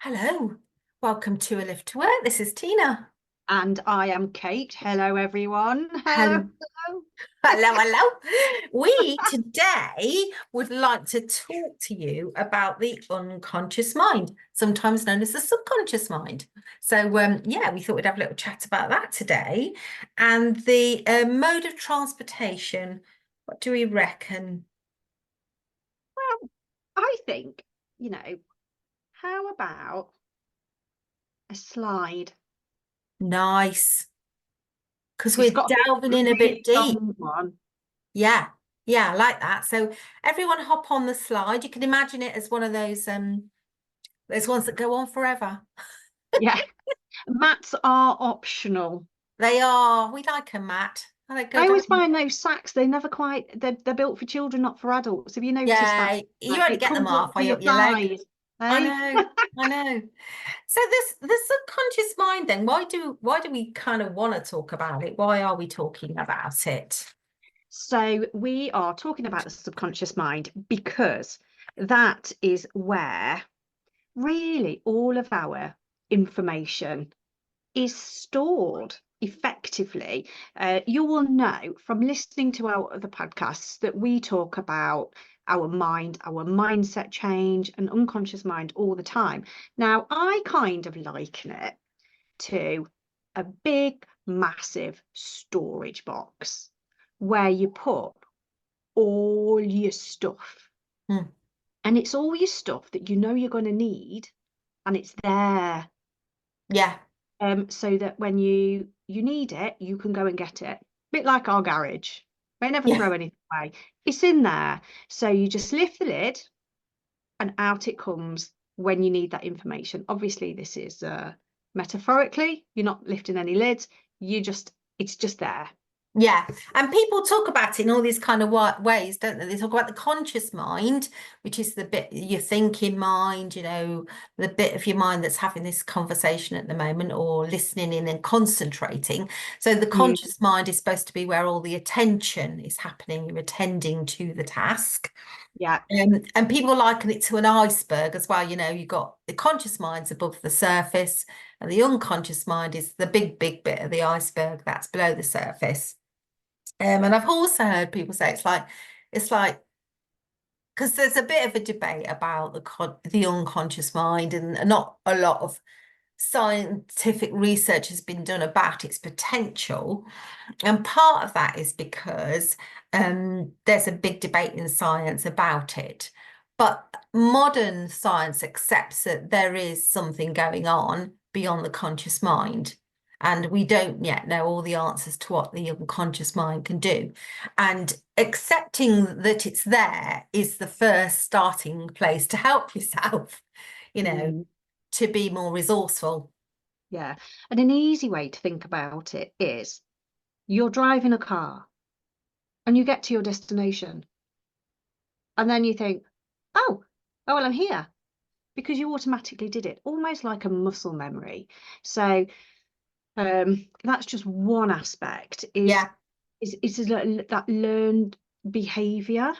Hello, welcome to A Lift to Work. This is Tina. And I am Kate. Hello, everyone. Hello. Hello, hello. We today would like to talk to you about the unconscious mind, sometimes known as the subconscious mind. So, yeah, we thought we'd have a little chat about that today. And the mode of transportation, what do we reckon? Well, I think, how about a slide? Nice, because It's we're got to be delving a in a bit really deep. long one. Yeah, yeah, I like that. So everyone hop on the slide. You can imagine it as one of those ones that go on forever. Yeah. Mats are optional. They are. We like a mat. Are they I good? always find those sacks, they never quite, they're built for children, not for adults. Have you noticed that? Yeah, you Like only it get them comes up to halfway your up your leg. thighs, I eh? know, I know. So this the subconscious mind then, why do we kind of want to talk about it? Why are we talking about it? So we are talking about the subconscious mind because that is where really all of our information is stored effectively. You will know from listening to our other podcasts that we talk about our mind, our mindset change, and unconscious mind all the time. Now, I kind of liken it to a big, massive storage box where you put all your stuff. Hmm. And it's all your stuff that you know you're going to need, and it's there, Yeah, so that when you need it, you can go and get it. Bit like our garage. They never yeah, throw anything away. It's in there. So you just lift the lid and out it comes when you need that information. Obviously, this is metaphorically, you're not lifting any lids. It's just there. yeah. And people talk about it in all these kind of ways, don't they? They talk about the conscious mind, which is the bit your thinking mind, the bit of your mind that's having this conversation at the moment or listening in and concentrating. So the Mm, conscious mind is supposed to be where all the attention is happening. You're attending to the task. yeah. And people liken it to an iceberg as well. You've got the conscious mind's above the surface, and the unconscious mind is the big, big bit of the iceberg that's below the surface. And I've also heard people say it's like because there's a bit of a debate about the unconscious mind, and not a lot of scientific research has been done about its potential. And part of that is because there's a big debate in science about it. But modern science accepts that there is something going on beyond the conscious mind. And we don't yet know all the answers to what the unconscious mind can do. And accepting that it's there is the first starting place to help yourself, you know, Mm, to be more resourceful. yeah. And an easy way to think about it is you're driving a car and you get to your destination. And then you think, oh, well, I'm here because you automatically did it, almost like a muscle memory. So that's just one aspect Yeah. is that learned behavior,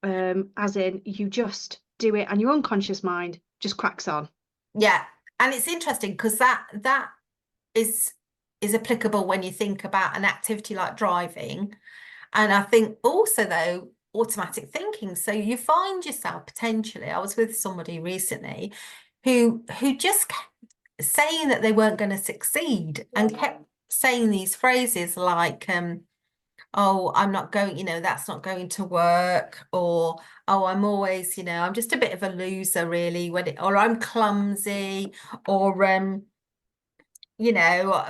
as in you just do it and your unconscious mind just cracks on. Yeah. And it's interesting because that is is applicable when you think about an activity like driving. And I think also though, automatic thinking. So you find yourself potentially, I was with somebody recently who just kept saying that they weren't going to succeed and kept saying these phrases like oh, I'm not going, that's not going to work, or oh, I'm always, I'm just a bit of a loser really or I'm clumsy, or I know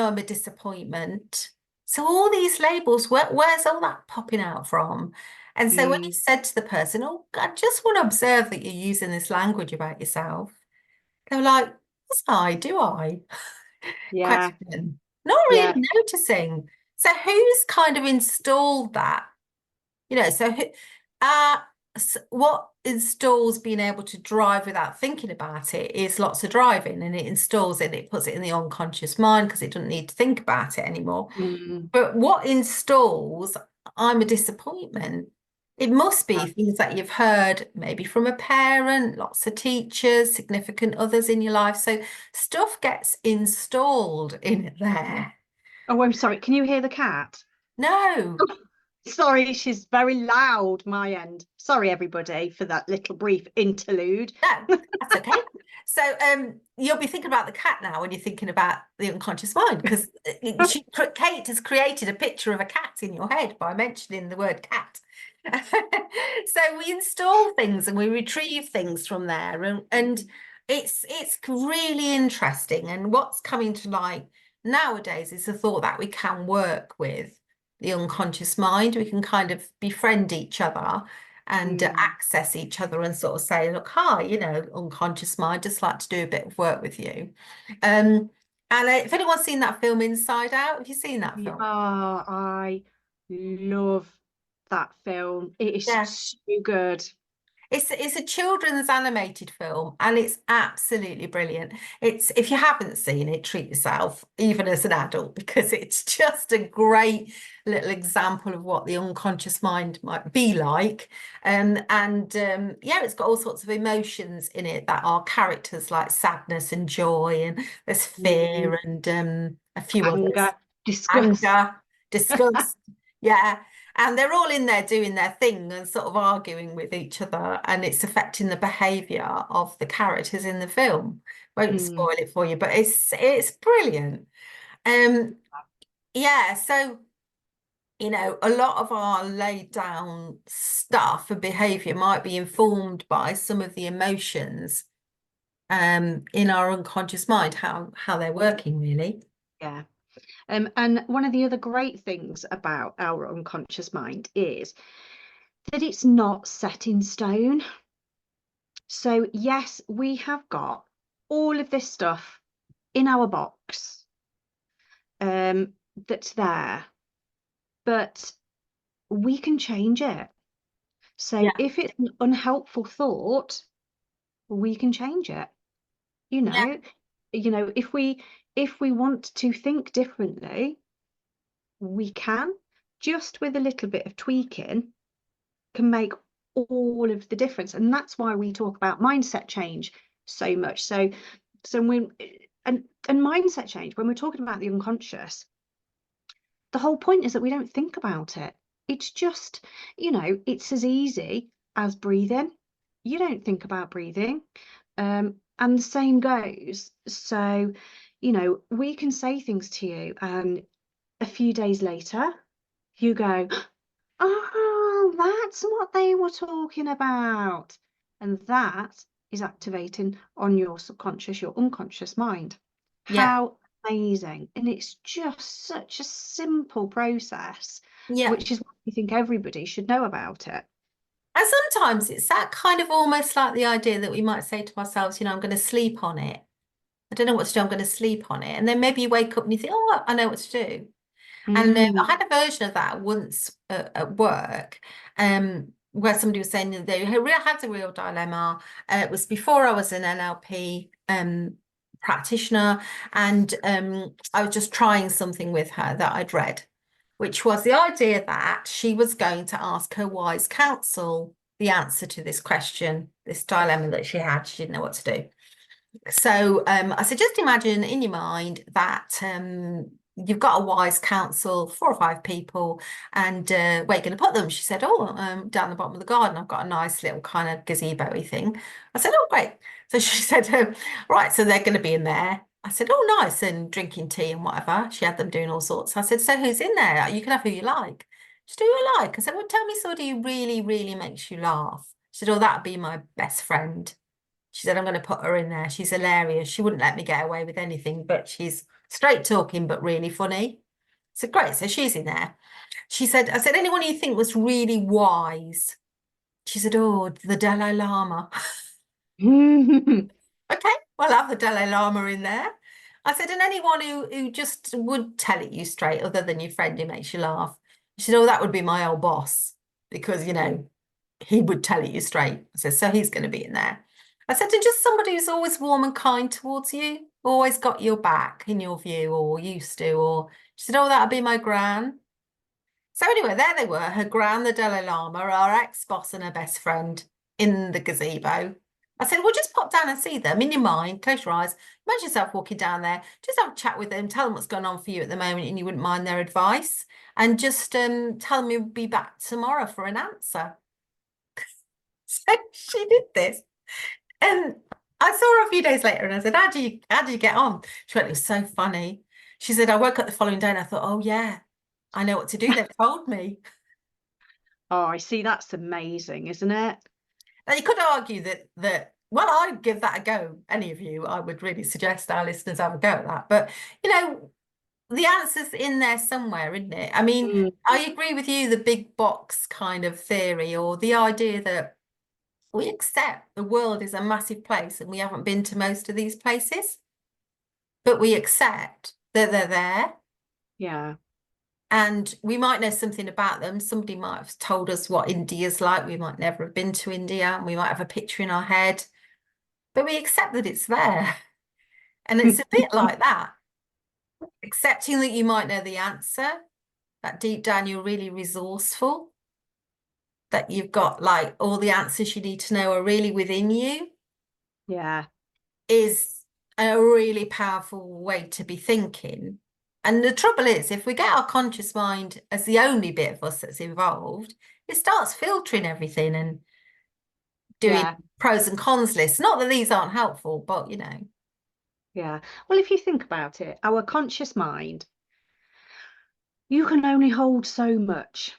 I'm a disappointment. So all these labels, where's all that popping out from? And so when you Mm, said to the person, oh, I just want to observe that you're using this language about yourself, they were like, yes, do I? yeah, Question. Not really yeah. noticing. So who's kind of installed that? So uh, what installs being able to drive without thinking about it is lots of driving, and it installs it, it puts it in the unconscious mind because it doesn't need to think about it anymore. Mm, But what installs I'm a disappointment It must be things that you've heard maybe from a parent, lots of teachers, significant others in your life. So stuff gets installed in there. Oh, I'm sorry. Can you hear the cat? No. Sorry, she's very loud, my end. Sorry, everybody, for that little brief interlude. No, that's okay. So you'll be thinking about the cat now when you're thinking about the unconscious mind, because Kate has created a picture of a cat in your head by mentioning the word cat. So we install things and we retrieve things from there, and it's really interesting. And what's coming to light nowadays is the thought that we can work with the unconscious mind. We can kind of befriend each other and Mm. access each other and sort of say, look, hi, unconscious mind, just like to do a bit of work with you. And if anyone's seen that film Inside Out, have you seen that Yeah, film? I love that film. It is Yeah. so good. It's a children's animated film and it's absolutely brilliant. It's if you haven't seen it, treat yourself, even as an adult, because it's just a great little example of what the unconscious mind might be like. Yeah, it's got all sorts of emotions in it that are characters like sadness and joy, and there's Mm. fear and a few others. Anger, disgust. Anger, disgust. Yeah. And they're all in there doing their thing and sort of arguing with each other, and it's affecting the behaviour of the characters in the film. Won't Mm. spoil it for you, but it's brilliant. Um, yeah, so a lot of our laid down stuff and behaviour might be informed by some of the emotions in our unconscious mind, how they're working really. Yeah. And one of the other great things about our unconscious mind is that it's not set in stone. So, yes, we have got all of this stuff in our box that's there, but we can change it. So, Yeah, if it's an unhelpful thought, we can change it. You yeah, know, if we want to think differently, we can, just with a little bit of tweaking, can make all of the difference. And that's why we talk about mindset change so much. So when and mindset change, when we're talking about the unconscious, the whole point is that we don't think about it. It's just, it's as easy as breathing. You don't think about breathing. And the same goes. So, we can say things to you, and a few days later, you go, oh, that's what they were talking about. And that is activating on your subconscious, your unconscious mind. yeah, How amazing. And it's just such a simple process, yeah. which is why I think everybody should know about it. And sometimes it's that kind of almost like the idea that we might say to ourselves, I'm going to sleep on it. I don't know what to do. I'm going to sleep on it. And then maybe you wake up and you think, oh, I know what to do. And I Mm, had a version of that once at work, where somebody was saying that they had a real dilemma. It was before I was an NLP practitioner, and I was just trying something with her that I'd read, which was the idea that she was going to ask her wise counsel the answer to this question, this dilemma that she had. She didn't know what to do. So I said, just imagine in your mind that you've got a wise council, 4 or 5 people, and where are you going to put them? She said, oh, down the bottom of the garden, I've got a nice little kind of gazebo-y thing. I said, oh, great. So she said, right, so they're going to be in there. I said, oh, nice, and drinking tea and whatever. She had them doing all sorts. I said, so who's in there? You can have who you like. She said, who you like? I said, well, tell me somebody who really, really makes you laugh. She said, oh, that'd be my best friend. She said, I'm going to put her in there. She's hilarious. She wouldn't let me get away with anything, but she's straight talking, but really funny. I said, great. So she's in there. I said, anyone you think was really wise? She said, oh, the Dalai Lama. mm, Okay, well, I'll have the Dalai Lama in there. I said, and anyone who just would tell it you straight, other than your friend who makes you laugh. She said, oh, that would be my old boss, because, he would tell it you straight. I said, so he's going to be in there. I said, and just somebody who's always warm and kind towards you, always got your back in your view, or used to, or she said, oh, that'd be my gran. So anyway, there they were, her gran, the Dalai Lama, our ex-boss and her best friend in the gazebo. I said, well, just pop down and see them in your mind, close your eyes, imagine yourself walking down there, just have a chat with them, tell them what's going on for you at the moment and you wouldn't mind their advice, and just tell them you'll be back tomorrow for an answer. So she did this. And I saw her a few days later and I said, how do you get on? She went, it was so funny. She said, I woke up the following day and I thought, oh yeah, I know what to do. They've told me. Oh, I see. That's amazing, isn't it? Now you could argue that well, I'd give that a go. Any of you, I would really suggest our listeners have a go at that. But the answer's in there somewhere, isn't it? I mean, Mm, I agree with you, the big box kind of theory, or the idea that we accept the world is a massive place and we haven't been to most of these places, but we accept that they're there. yeah. And we might know something about them. Somebody might have told us what India's like. We might never have been to India, and we might have a picture in our head, but we accept that it's there. And it's a bit like that, accepting that you might know the answer, that deep down you're really resourceful, that you've got like all the answers you need to know are really within you, Yeah. is a really powerful way to be thinking. And the trouble is, if we get our conscious mind as the only bit of us that's involved, it starts filtering everything and doing Yeah. pros and cons lists. Not that these aren't helpful, but Yeah. Well, if you think about it, our conscious mind, you can only hold so much.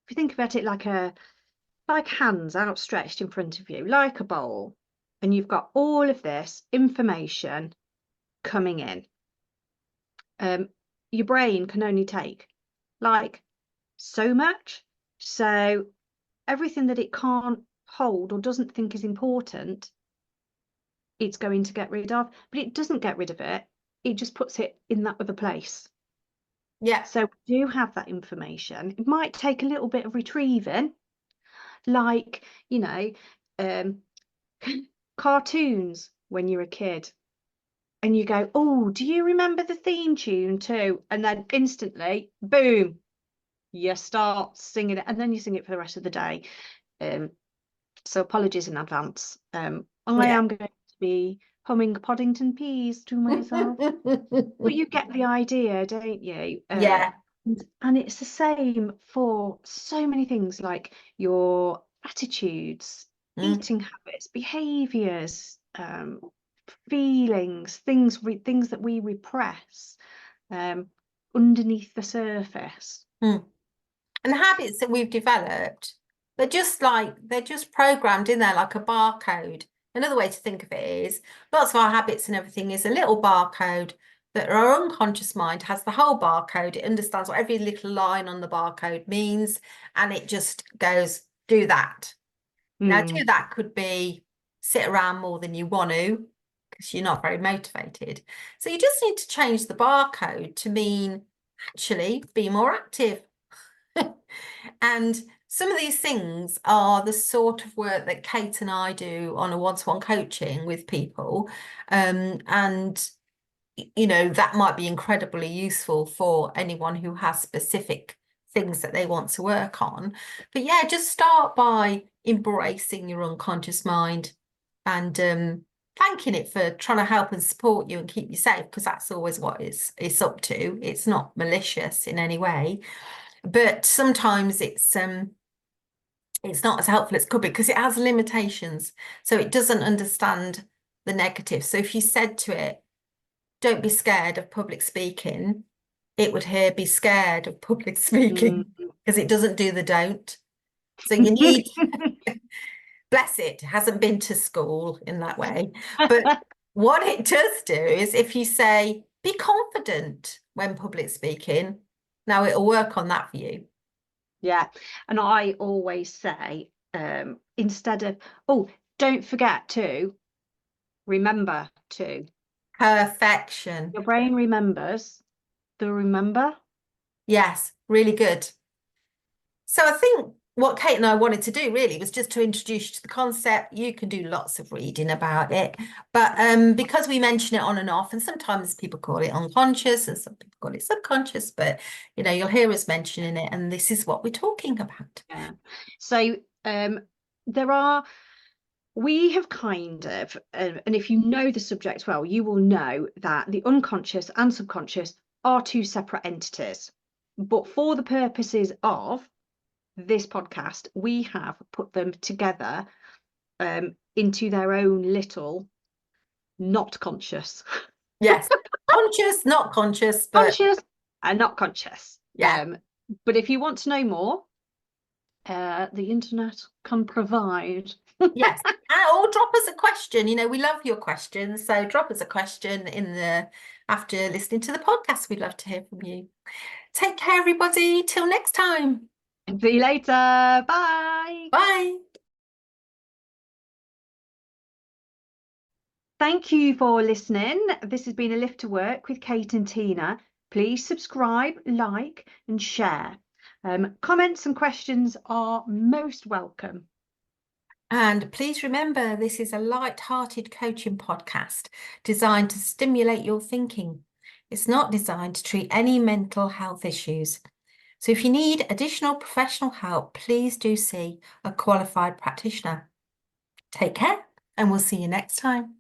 If you think about it like hands outstretched in front of you, like a bowl, and you've got all of this information coming in. Your brain can only take like so much. So everything that it can't hold or doesn't think is important, it's going to get rid of, but it doesn't get rid of it. It just puts it in that other place. yeah. So we do have that information. It might take a little bit of retrieving, like, um, cartoons when you're a kid. And you go, oh, do you remember the theme tune too? And then instantly, boom, you start singing it, and then you sing it for the rest of the day. So apologies in advance. I Yeah. am going to be humming Poddington Peas to myself. But you get the idea, don't you? Yeah. And it's the same for so many things like your attitudes, Mm, eating habits, behaviors, feelings, things that we repress um, underneath the surface. mm. And habits that we've developed, they're just programmed in there like a barcode. Another way to think of it is lots of our habits and everything is a little barcode that our unconscious mind has the whole barcode. It understands what every little line on the barcode means, and it just goes, do that. Now, do Mm, that could be sit around more than you want to because you're not very motivated. So you just need to change the barcode to mean actually be more active. And some of these things are the sort of work that Kate and I do on a one-to-one coaching with people. And that might be incredibly useful for anyone who has specific things that they want to work on. But yeah, just start by embracing your unconscious mind and thanking it for trying to help and support you and keep you safe, because that's always what it's up to. It's not malicious in any way, but sometimes it's not as helpful as it could be because it has limitations. So it doesn't understand the negative. So if you said to it, don't be scared of public speaking, it would hear be scared of public mm. speaking because it doesn't do the don't. So you need, bless it, hasn't been to school in that way. But what it does do is if you say, be confident when public speaking, now it'll work on that for you. Yeah, and I always say, instead of, oh, don't forget to remember to. Perfection. Your brain remembers the remember. Yes, really good. So I think what Kate and I wanted to do really was just to introduce you to the concept. You can do lots of reading about it, but because we mention it on and off, and sometimes people call it unconscious and some people call it subconscious, but you know, you'll hear us mentioning it, and this is what we're talking about. Yeah. So there are, we have kind of, and if you know the subject well, you will know that the unconscious and subconscious are two separate entities. But for the purposes of this podcast, we have put them together into their own little not conscious. Yes, conscious, not conscious, but Conscious and not conscious. yeah. But if you want to know more, the internet can provide. Yes, or drop us a question. You know, we love your questions, so drop us a question in the after listening to the podcast. We'd love to hear from you. Take care, everybody. Till next time. See you later. Bye. Bye. Thank you for listening. This has been A Lift to Work with Kate and Tina. Please subscribe, like, and share. Comments and questions are most welcome. And please remember, this is a light-hearted coaching podcast designed to stimulate your thinking. It's not designed to treat any mental health issues. So if you need additional professional help, please do see a qualified practitioner. Take care, and we'll see you next time.